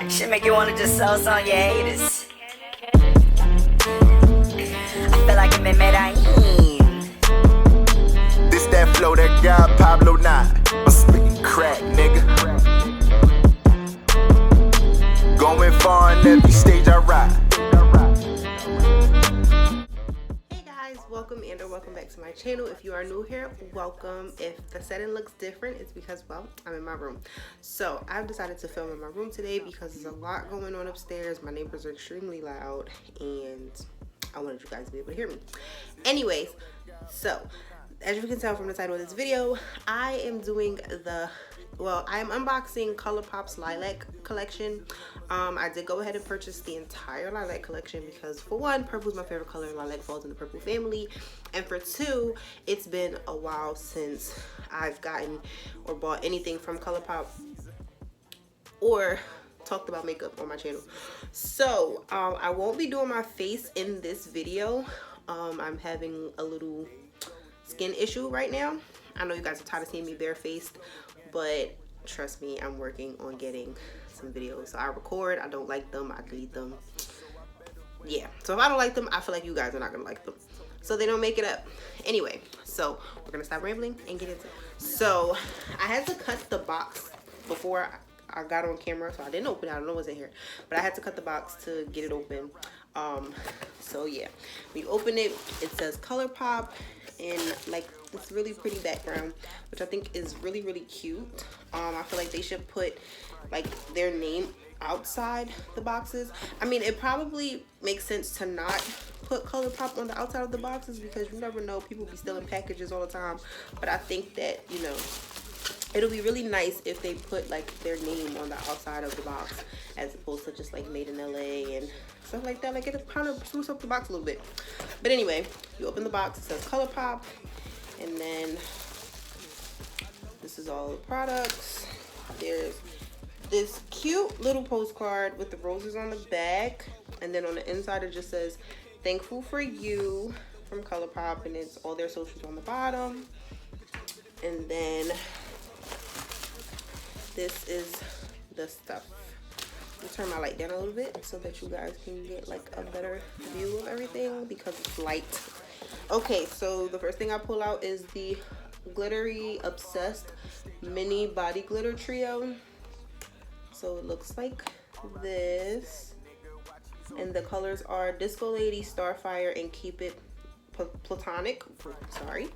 Should make you wanna just sell some of your haters. I feel like I'm in Medellin. This that flow, that guy Pablo Nye. I'm spitting crack, nigga. Going far on every stage I ride. Hey guys, welcome and or welcome back to my channel. If you are new here, welcome. If the setting looks different, it's because, well, I'm in my room. So I've decided to film in my room today because there's a lot going on upstairs. My neighbors are extremely loud and I wanted you guys to be able to hear me. Anyways, so as you can tell from the title of this video, I am doing I am unboxing Colourpop's Lilac collection. I did go ahead and purchase the entire Lilac collection because, for one, purple is my favorite color and Lilac falls in the purple family. And for two, it's been a while since I've gotten or bought anything from Colourpop or talked about makeup on my channel. So I won't be doing my face in this video. I'm having a little skin issue right now. I know you guys are tired of seeing me barefaced, but trust me, I'm working on getting some videos. So I record, I don't like them, I delete them. Yeah, so if I don't like them, I feel like you guys are not gonna like them, so they don't make it up. Anyway, so we're gonna stop rambling and get into it. So I had to cut the box before I got on camera, so I didn't open it. I don't know what's in here, but I had to cut the box to get it open. So yeah, when you open it, it says Colourpop in like this really pretty background, which I think is really, really cute. I feel like they should put like their name outside the boxes. I mean, it probably makes sense to not put Colourpop on the outside of the boxes because you never know, people be stealing packages all the time. But I think that, you know, it'll be really nice if they put like their name on the outside of the box as opposed to just like made in LA and stuff like that. Like, it kind of spruce up the box a little bit. But anyway, you open the box, it says Colourpop, and then this is all the products. There's this cute little postcard with the roses on the back, and then on the inside it just says thankful for you from Colourpop, and it's all their socials on the bottom. And then this is the stuff. I'll turn my light down a little bit so that you guys can get like a better view of everything because it's light. Okay, so the first thing I pull out is the Glittery Obsessed Mini Body Glitter Trio. So it looks like this, and the colors are Disco Lady, Starfire, and Keep It Platonic. Sorry.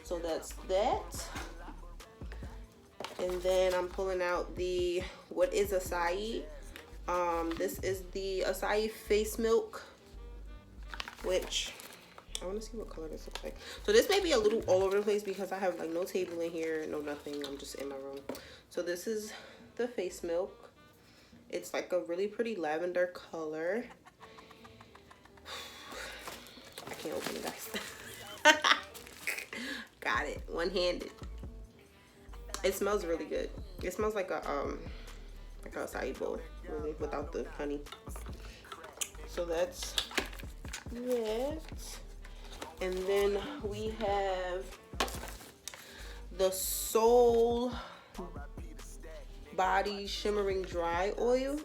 So that's that. And then I'm pulling out the What Is Acai. This is the Acai Face Milk, which I want to see what color this looks like. So this may be a little all over the place because I have like no table in here, no nothing. I'm just in my room. So this is the face milk. It's like a really pretty lavender color. I can't open it, guys. Got it, one-handed. It smells really good. It smells like a acai bowl, really, without the honey. So that's it. And then we have the Soul Body Shimmering Dry Oil.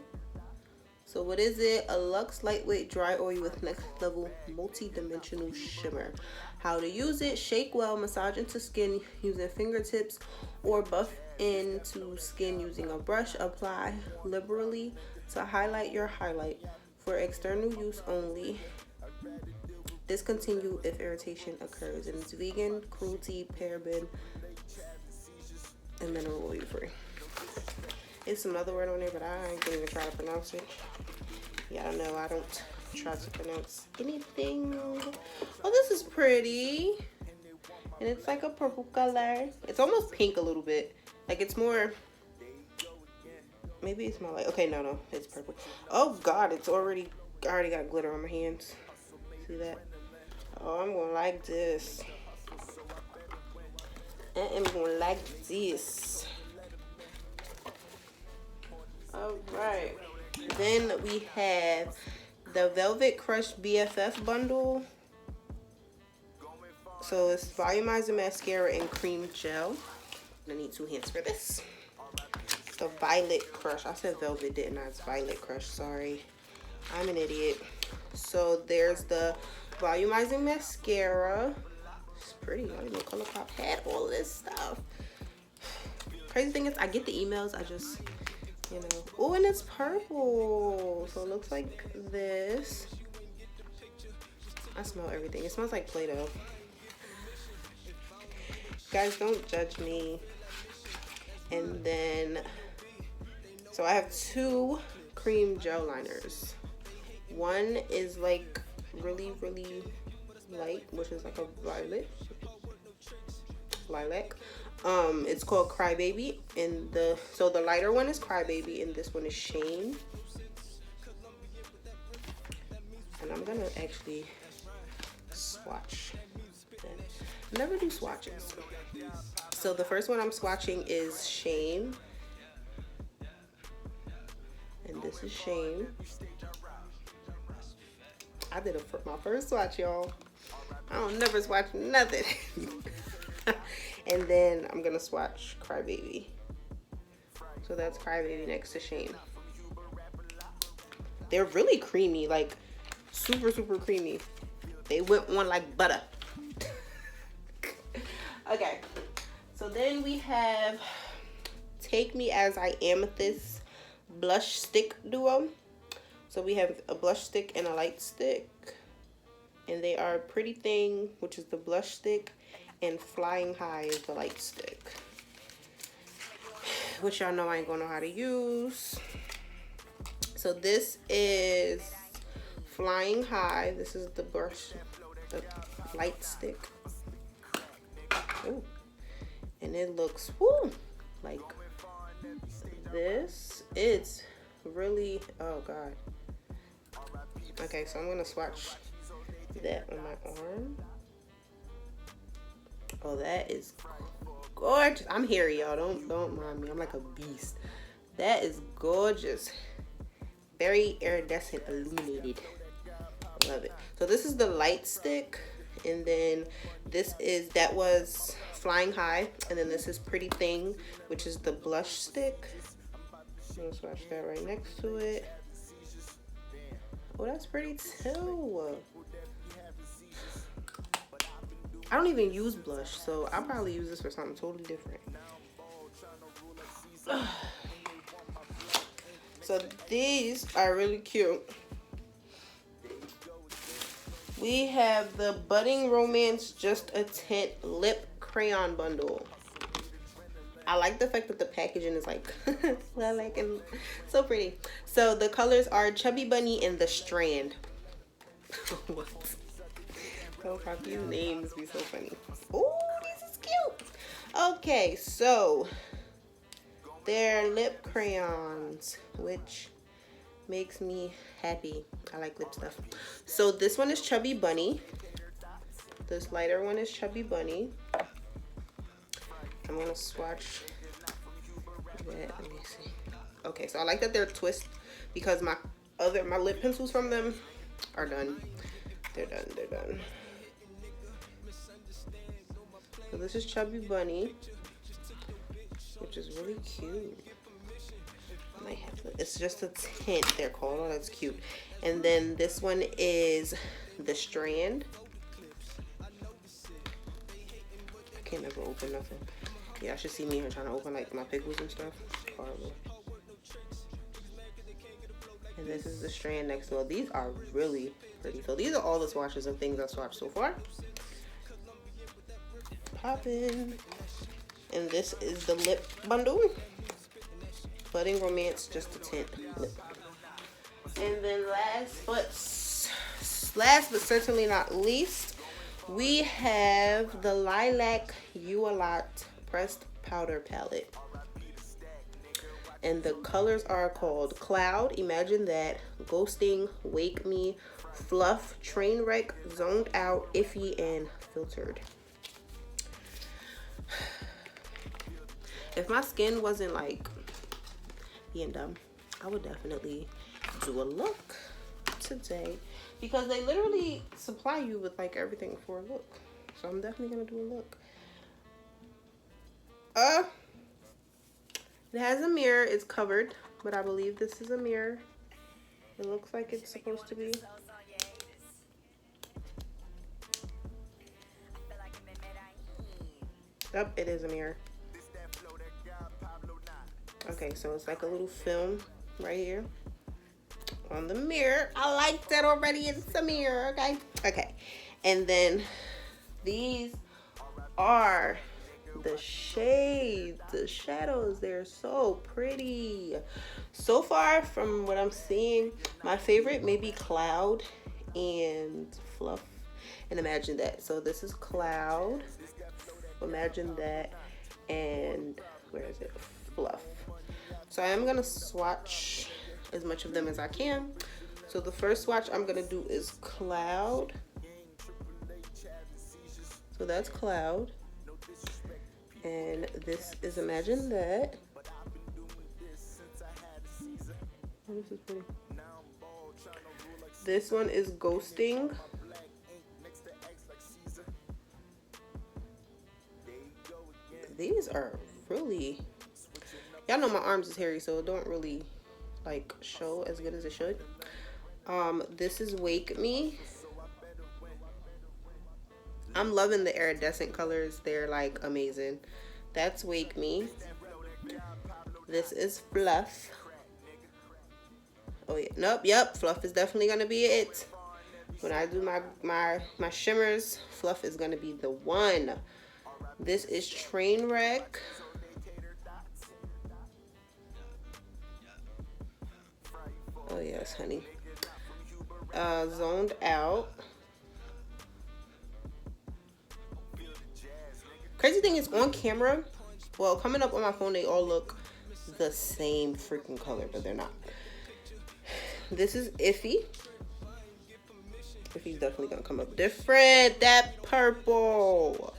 So what is it? A luxe lightweight dry oil with next level multi-dimensional shimmer. How to use it: shake well, massage into skin using fingertips, or buff into skin using a brush. Apply liberally to highlight your highlight. For external use only. Discontinue if irritation occurs. And it's vegan, cruelty, paraben, and mineral oil free. It's another word on there, but I ain't gonna even try to pronounce it. Yeah, I don't know. I don't try to pronounce anything. Oh, this is pretty. And it's like a purple color. It's almost pink a little bit. Like, it's more, maybe it's more like, okay, no, it's purple. Oh God, I already got glitter on my hands. See that? Oh, I'm gonna like this. I am gonna like this. All right. Then we have the Velvet Crush BFF bundle. So it's volumizing mascara and cream gel. I need 2 hands for this. The Violet Crush. I said Velvet, didn't I? It's Violet Crush. Sorry. I'm an idiot. So there's the volumizing mascara. It's pretty. I didn't know Colourpop had all this stuff. Crazy thing is, I get the emails. I just, you know. Oh, and it's purple. So it looks like this. I smell everything. It smells like Play-Doh. Guys, don't judge me. And then, so I have 2 cream gel liners. One is like really, really light, which is like a lilac. It's called Crybaby, and the lighter one is Crybaby, and this one is Shame. And I'm gonna actually swatch them. Never do swatches. So the first one I'm swatching is Shame, and this is Shame. I did my first swatch, y'all. I don't never swatch nothing. And then I'm gonna swatch Crybaby. So that's Crybaby next to Shame. They're really creamy, like super, super creamy. They went on like butter. Okay, so then we have Take Me As I Amethyst blush stick duo. So we have a blush stick and a light stick, and they are Pretty Thing, which is the blush stick, and Flying High is the light stick, which y'all know I ain't gonna know how to use. So this is Flying High. This is the brush, the light stick. Ooh. And it looks like this. It's really, oh god. Okay, so I'm gonna swatch that on my arm. Oh, that is gorgeous. I'm hairy, y'all. Don't mind me. I'm like a beast. That is gorgeous. Very iridescent, illuminated. Love it. So this is the light stick, and then that was Flying High, and then this is Pretty Thing, which is the blush stick. I'm gonna swatch that right next to it. Oh, that's pretty too. I don't even use blush, so I'll probably use this for something totally different. So these are really cute. We have the Budding Romance Just a Tint Lip Crayon Bundle. I like the fact that the packaging is like lilac and so pretty. So the colors are Chubby Bunny and The Strand. What? Colourpop, these names be so funny. Oh, this is cute. Okay, so they're lip crayons, which makes me happy. I like lip stuff. So this one is Chubby Bunny. This lighter one is Chubby Bunny. I'm gonna swatch that. Let me see. Okay, so I like that they're twist because my lip pencils from them are done. They're done. So this is Chubby Bunny, which is really cute. I might have to, it's just a tint they're called. Oh, that's cute. And then this one is The Strand. I can't ever open nothing. Yeah, I should see me here trying to open like my pickles and stuff. Horrible. And this is The Strand next to it. These are really pretty. So these are all the swatches of things I've swatched so far. Poppin'. And this is the lip bundle. Budding Romance Just a Tint lip. And then last but certainly not least, we have the Lilac You A Lot Pressed Powder Palette. And the colors are called Cloud, Imagine That, Ghosting, Wake Me, Fluff, Trainwreck, Zoned Out, Iffy, and Filtered. If my skin wasn't like being dumb, I would definitely do a look today, because they literally supply you with like everything for a look. So I'm definitely gonna do a look. It has a mirror. It's covered, but I believe this is a mirror. It looks like it's supposed to be. Yep, it is a mirror. Okay, so it's like a little film right here on the mirror. I like that already. It's a mirror, okay? Okay, and then these are the shades, the shadows. They're so pretty. So far from what I'm seeing, my favorite may be Cloud and Fluff. And Imagine That. So this is Cloud, Imagine That, and where is it? Fluff. So I am gonna swatch as much of them as I can. So the first swatch I'm gonna do is Cloud. So that's Cloud. And this is Imagine That. Oh, this is pretty. This one is Ghosting. These are really, y'all know my arms is hairy, so it don't really like show as good as it should. This is Wake Me. I'm loving the iridescent colors. They're like amazing. That's Wake Me. This is Fluff. Oh yeah, nope, yep, Fluff is definitely gonna be it. When I do my shimmers, Fluff is gonna be the one. This is Trainwreck. Oh yes, honey. Zoned Out. Crazy thing is, on camera, well, coming up on my phone, they all look the same freaking color, but they're not. This is Iffy. Iffy's definitely gonna come up different. That purple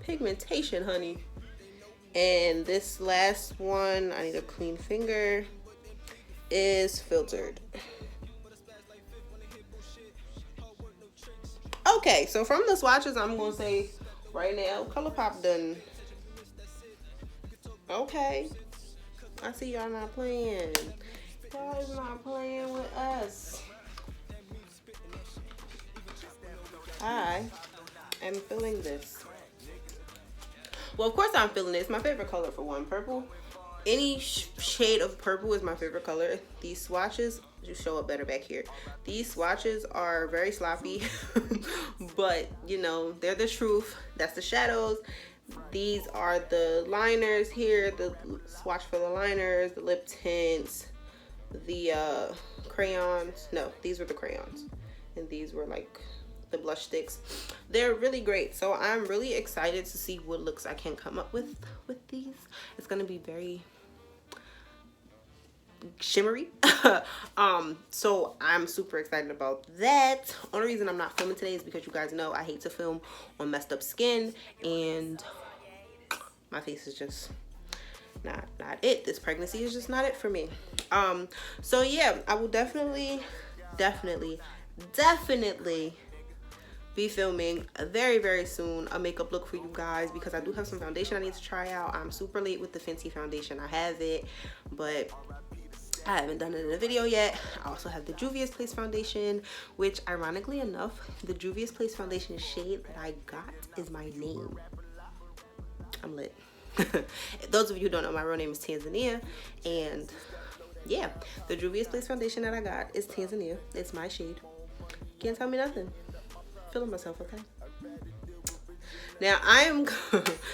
pigmentation, honey. And this last one, I need a clean finger, is Filtered. Okay, so from the swatches, I'm gonna say right now, Colourpop done. Okay, I see y'all not playing. Y'all is not playing with us. I am feeling this. Well, of course I'm feeling it. It's my favorite color for one. Purple. Any shade of purple is my favorite color. These swatches, you show up better back here. These swatches are very sloppy, but you know, they're the truth. That's the shadows. These are the liners here, the swatch for the liners, the lip tints, the crayons. No, these were the crayons. And these were like the blush sticks. They're really great. So I'm really excited to see what looks I can come up with these. It's gonna be very shimmery. So I'm super excited about that. Only reason I'm not filming today is because you guys know I hate to film on messed up skin, and my face is just not it. This pregnancy is just not it for me. So yeah, I will definitely be filming very soon a makeup look for you guys, because I do have some foundation I need to try out. I'm super late with the Fenty foundation. I have it, but I haven't done it in a video yet. I also have the Juvia's Place foundation, which ironically enough, the Juvia's Place foundation shade that I got is my name. I'm lit. Those of you who don't know, my real name is Tanzania, and yeah, the Juvia's Place foundation that I got is Tanzania. It's my shade. Can't tell me nothing. Feeling myself, okay? Now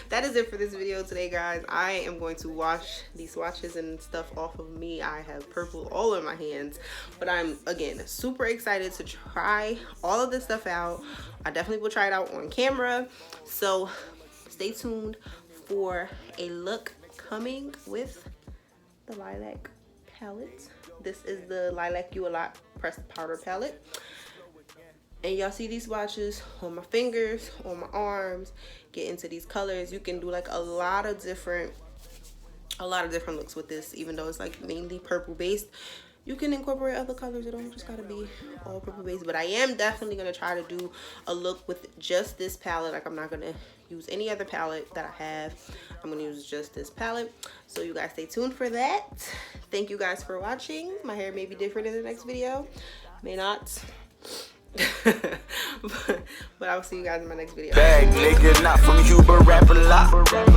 that is it for this video today, guys. I am going to wash these swatches and stuff off of me. I have purple all in my hands, but I'm again super excited to try all of this stuff out. I definitely will try it out on camera, so stay tuned for a look coming with the Lilac palette. This is the Lilac You A Lot pressed powder palette. And y'all see these swatches on my fingers, on my arms. Get into these colors. You can do like a lot of different looks with this, even though it's like mainly purple based. You can incorporate other colors. It don't just gotta be all purple base. But I am definitely gonna try to do a look with just this palette. Like, I'm not gonna use any other palette that I have. I'm gonna use just this palette. So you guys stay tuned for that. Thank you guys for watching. My hair may be different in the next video, may not. but I will see you guys in my next video. Bag nigga, not from you, but rap a lot.